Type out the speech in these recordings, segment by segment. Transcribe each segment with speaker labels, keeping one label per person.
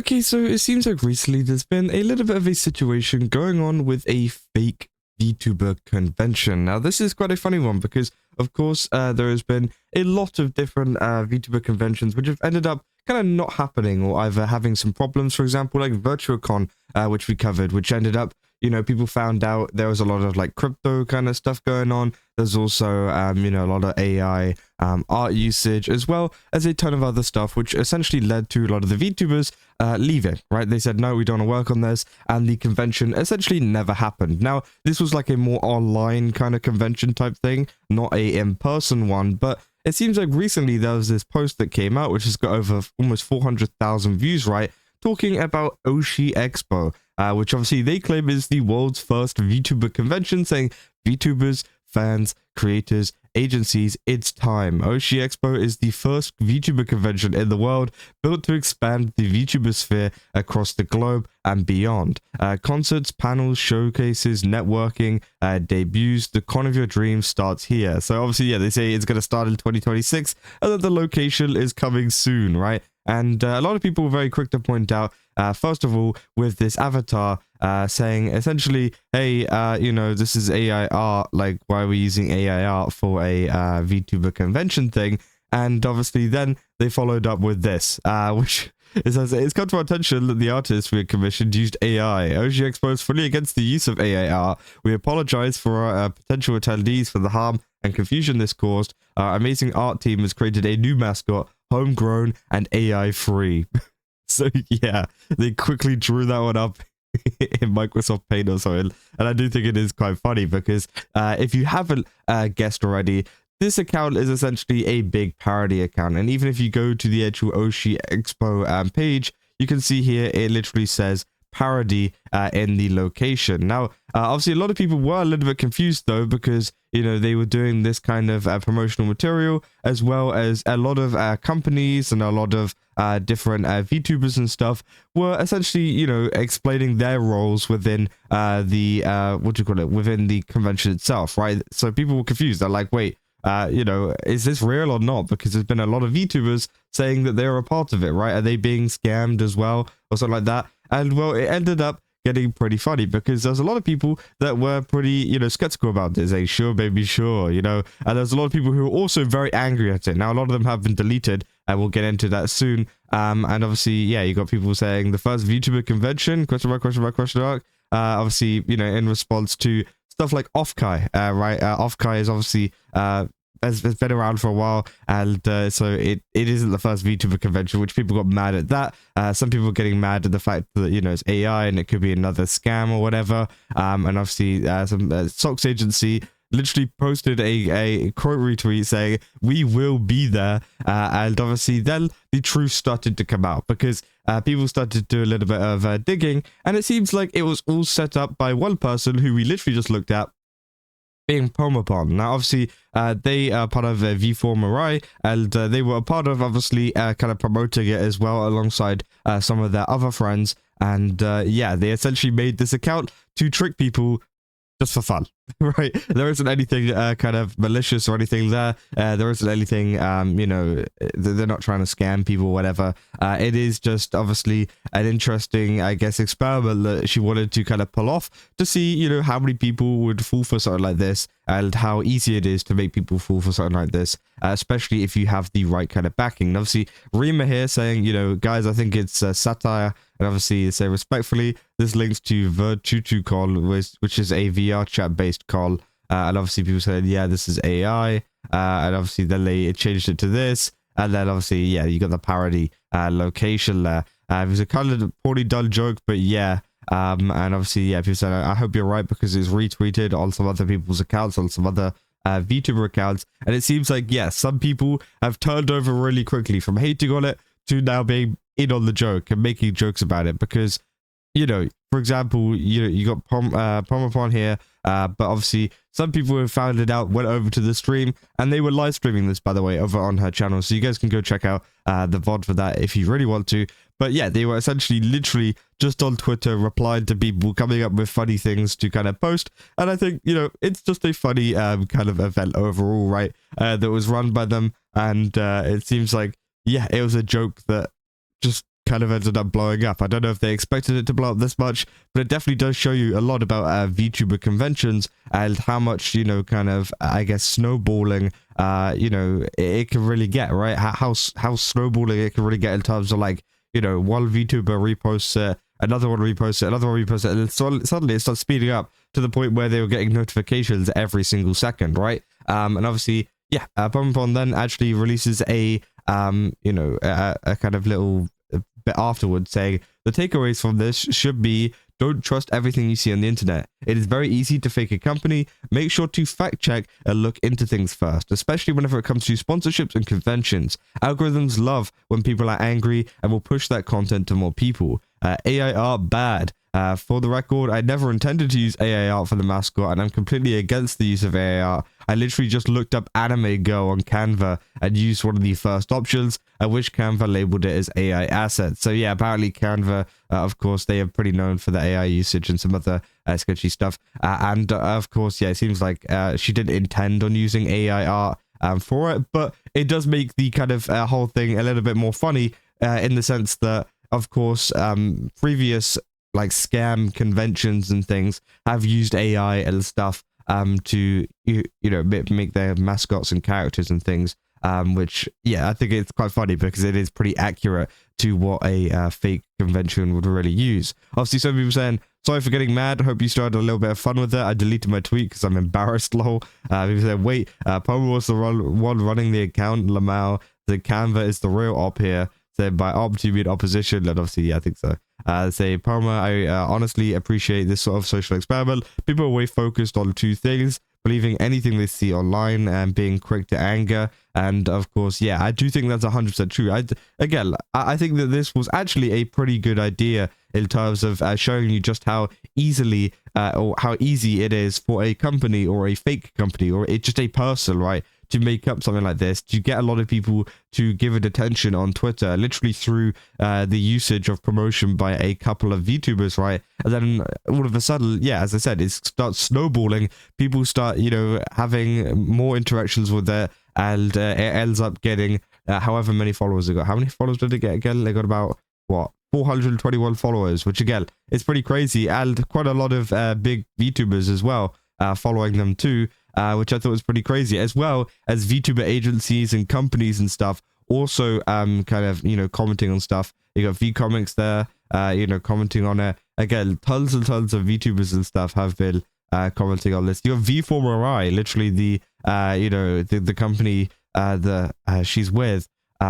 Speaker 1: Okay, so it seems like recently there's been a little bit of a situation going on with a fake VTuber convention. Now, this is quite a funny one because, of course, there has been a lot of different VTuber conventions which have ended up kind of not happening or either having some problems. For example, like VirtuaCon, which we covered, which ended up, people found out there was a lot of like crypto kind of stuff going on. There's also, a lot of AI art usage, as well as a ton of other stuff, which essentially led to a lot of the VTubers leaving, right? They said, no, we don't want to work on this. And the convention essentially never happened. Now, this was like a more online kind of convention type thing, not a in-person one, but it seems like recently there was this post that came out, which has got over almost 400,000 views, right? Talking about Oshi Expo, which obviously they claim is the world's first VTuber convention, saying VTubers, fans, creators, agencies, it's time. Oshi Expo is the first VTuber convention in the world built to expand the VTuber sphere across the globe and beyond. Concerts, panels, showcases, networking, debuts, the con of your dreams starts here. So obviously, yeah, they say it's going to start in 2026 and that the location is coming soon, right? And a lot of people were very quick to point out, first of all, with this avatar saying essentially, hey, this is AI art, like, why are we using AI art for a VTuber convention thing? And obviously then they followed up with this, which is, it's come to our attention that the artist we had commissioned used AI. Oshi Expo is fully against the use of AI art. We apologize for our potential attendees for the harm and confusion this caused. Our amazing art team has created a new mascot, homegrown and AI free. So yeah, they quickly drew that one up in Microsoft Paint or something, and I do think it is quite funny because if you haven't guessed already, this account is essentially a big parody account, and even if you go to the actual Oshi Expo page, you can see here it literally says parody in the location. Now, obviously a lot of people were a little bit confused though, because they were doing this kind of promotional material, as well as a lot of companies and a lot of different VTubers and stuff were essentially, explaining their roles within within the convention itself, right? So people were confused. They're like, wait, is this real or not? Because there's been a lot of VTubers saying that they're a part of it, right? Are they being scammed as well or something like that? And well, it ended up getting pretty funny because there's a lot of people that were pretty, skeptical about this. Hey, sure, baby, sure, and there's a lot of people who are also very angry at it. Now, a lot of them have been deleted, and we'll get into that soon. And obviously, yeah, you got people saying the first VTuber convention, question mark, question mark, question mark. Obviously, in response to stuff like Offkai, right? Offkai is obviously has been around for a while, and so it isn't the first VTuber convention, which people got mad at that. Some people are getting mad at the fact that it's AI and it could be another scam or whatever. And obviously some socks agency literally posted a quote retweet saying we will be there, and obviously then the truth started to come out because people started to do a little bit of digging, and it seems like it was all set up by one person who we literally just looked at, being Pomopon. Now, obviously, they are part of V4 Mirai, and they were a part of, obviously, kind of promoting it as well alongside some of their other friends. And yeah, they essentially made this account to trick people just for fun, right? There isn't anything kind of malicious or anything there. There isn't anything, they're not trying to scam people or whatever. It is just obviously an interesting, I guess, experiment that she wanted to kind of pull off to see, how many people would fall for something like this and how easy it is to make people fall for something like this, especially if you have the right kind of backing. And obviously, Rima here saying, guys, I think it's satire. And obviously, say respectfully, this links to VTuber, which is a VR chat based call. And obviously, people said, yeah, this is AI. And obviously, then they changed it to this. And then obviously, yeah, you got the parody location there. It was a kind of poorly done joke, but yeah. And obviously, yeah, people said, I hope you're right because it's retweeted on some other people's accounts, on some other VTuber accounts. And it seems like, yeah, some people have turned over really quickly from hating on it to now being in on the joke and making jokes about it because, for example, you got Pomopon here, but obviously some people who found it out went over to the stream, and they were live streaming this, by the way, over on her channel, so you guys can go check out the VOD for that if you really want to. But yeah, they were essentially literally just on Twitter replying to people, coming up with funny things to kind of post, and I think, it's just a funny kind of event overall, right, that was run by them, and it seems like, yeah, it was a joke that just kind of ended up blowing up. I don't know if they expected it to blow up this much, but it definitely does show you a lot about VTuber conventions and how much, you know, kind of, I guess, snowballing, you know, it can really get, right? How snowballing it can really get in terms of, like, you know, one VTuber reposts it, another one reposts it, another one reposts it, and then suddenly it starts speeding up to the point where they were getting notifications every single second, right? And obviously, yeah, Pon then actually releases a, you know, a kind of little bit afterwards saying, the takeaways from this should be, don't trust everything you see on the internet. It is very easy to fake a company. Make sure to fact check and look into things first, especially whenever it comes to sponsorships and conventions. Algorithms love when people are angry and will push that content to more people. AI art bad. For the record, I never intended to use AI art for the mascot, and I'm completely against the use of AI art. I literally just looked up anime girl on Canva and used one of the first options, at which Canva labeled it as AI assets. So yeah, apparently Canva, of course, they are pretty known for the AI usage and some other sketchy stuff. And of course, yeah, it seems like she didn't intend on using AI art for it, but it does make the kind of whole thing a little bit more funny in the sense that, of course, previous like scam conventions and things have used AI and stuff to you know make their mascots and characters and things, which, yeah, I think it's quite funny because it is pretty accurate to what a fake convention would really use. Obviously, some people saying, sorry for getting mad, hope you started a little bit of fun with it. I deleted my tweet because I'm embarrassed, lol. People said, wait, Pomo was the one running the account, Lamau, the Canva is the real op here. So by op, do you mean opposition? And obviously, yeah, I think so. Say, Palmer, I honestly appreciate this sort of social experiment. People are way focused on two things: believing anything they see online and being quick to anger. And of course, yeah, I do think that's 100% true. I think that this was actually a pretty good idea in terms of showing you just how easily or how easy it is for a company or a fake company or just a person, right, to make up something like this, to get a lot of people to give it attention on Twitter, literally through the usage of promotion by a couple of VTubers, right? And then all of a sudden, yeah, as I said, it starts snowballing. People start, you know, having more interactions with it, and it ends up getting however many followers it got. How many followers did it get again? They got about, what, 421 followers, which again is pretty crazy, and quite a lot of big VTubers as well following them too. Which I thought was pretty crazy, as well as VTuber agencies and companies and stuff also kind of, you know, commenting on stuff. You got V Comics there, you know, commenting on it. Again, tons and tons of VTubers and stuff have been commenting on this. You got V4Mirai, literally the, you know, the company that she's with,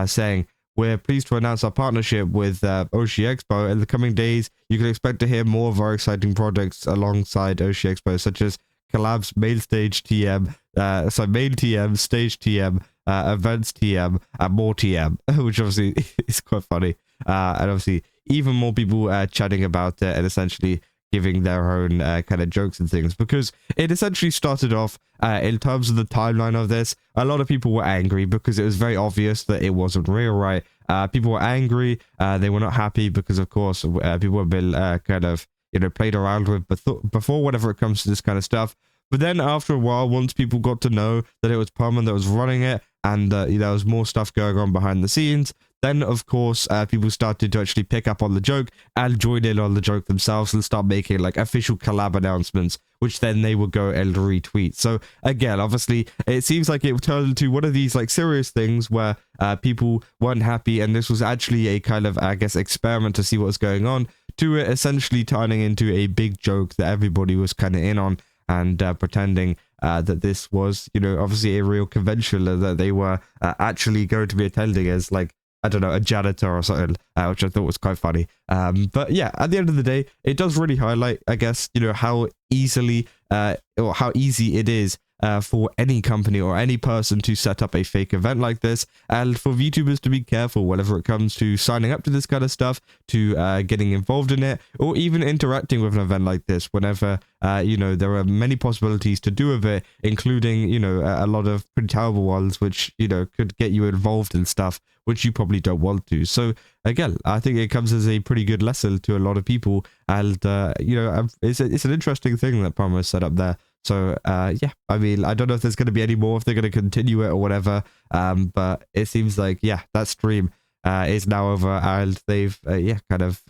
Speaker 1: saying, we're pleased to announce our partnership with Oshi Expo. In the coming days, you can expect to hear more of our exciting projects alongside Oshi Expo, such as collabs, main stage TM, main TM, stage TM, events TM, and more TM, which obviously is quite funny. And obviously, even more people chatting about it and essentially giving their own kind of jokes and things, because it essentially started off in terms of the timeline of this. A lot of people were angry because it was very obvious that it wasn't real, right? People were angry. They were not happy because, of course, people have been kind of, you know, played around with before whenever it comes to this kind of stuff. But then after a while, once people got to know that it was Pullman that was running it, and you know, there was more stuff going on behind the scenes, then of course people started to actually pick up on the joke and join in on the joke themselves and start making like official collab announcements, which then they would go and retweet. So again, obviously, it seems like it turned into one of these like serious things where people weren't happy, and this was actually a kind of, I guess, experiment to see what was going on, to it essentially turning into a big joke that everybody was kind of in on, and pretending that this was, you know, obviously a real convention that they were actually going to be attending as, like, I don't know, a janitor or something, which I thought was quite funny. But yeah, at the end of the day, it does really highlight, I guess, you know, how easily or how easy it is for any company or any person to set up a fake event like this, and for VTubers to be careful whenever it comes to signing up to this kind of stuff, to getting involved in it, or even interacting with an event like this whenever, you know, there are many possibilities to do with it, including, you know, a lot of pretty terrible ones, which, you know, could get you involved in stuff which you probably don't want to. So again, I think it comes as a pretty good lesson to a lot of people, and you know, it's an interesting thing that Promo set up there. So yeah, I mean, I don't know if there's going to be any more, if they're going to continue it or whatever, but it seems like, yeah, that stream is now over, and they've yeah, kind of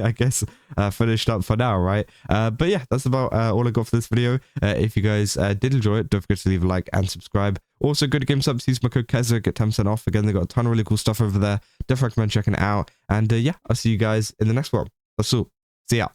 Speaker 1: I guess finished up for now, right? But yeah, that's about all I got for this video. If you guys did enjoy it, don't forget to leave a like and subscribe. Also, go to GameSubs, use my code Keza, get 10% off. Again, they got a ton of really cool stuff over there. Definitely recommend checking it out. And yeah, I'll see you guys in the next one. That's all. See ya.